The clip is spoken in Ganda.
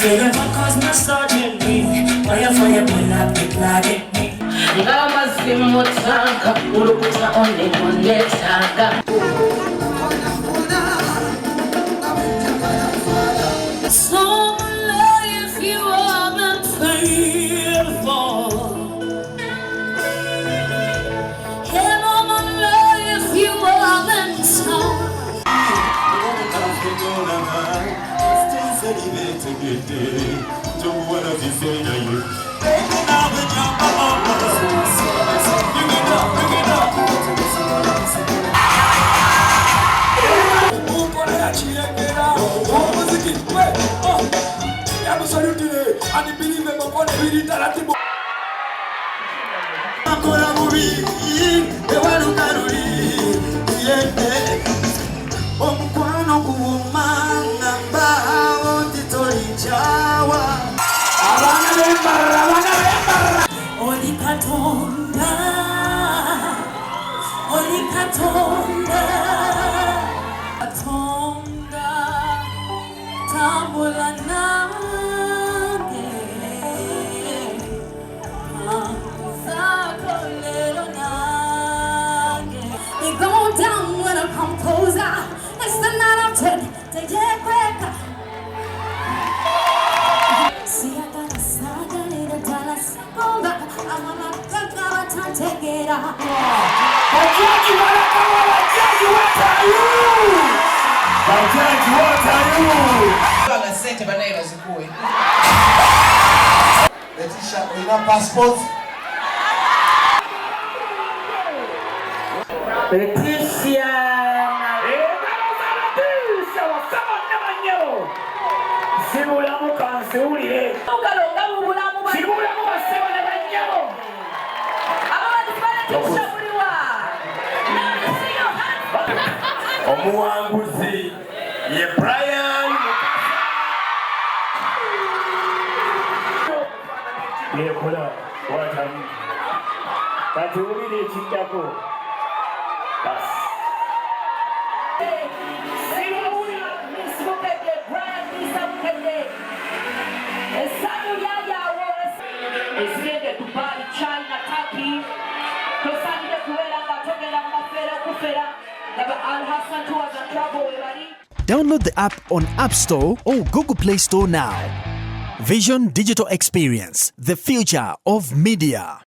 say the fuck cause misogyny. Fire, fire, pull up the flag at me. Ngama simotanga, urukuta only monetanga. So if you haven't faithful. Passport. Omuwanguzi ye Brian yekola watamu kati ulire ekiddako basi Miss Bukedde, Brian Miss Bukedde. Esamu lyayawo ezigende Dubai, China, Turkey. Tosaanidde kubeera nga togenda mu mafeera okufera nga Al Hassan Tours and Travel we bali. Download the app on App Store or Google Play Store now. Vision Digital Experience, the future of media.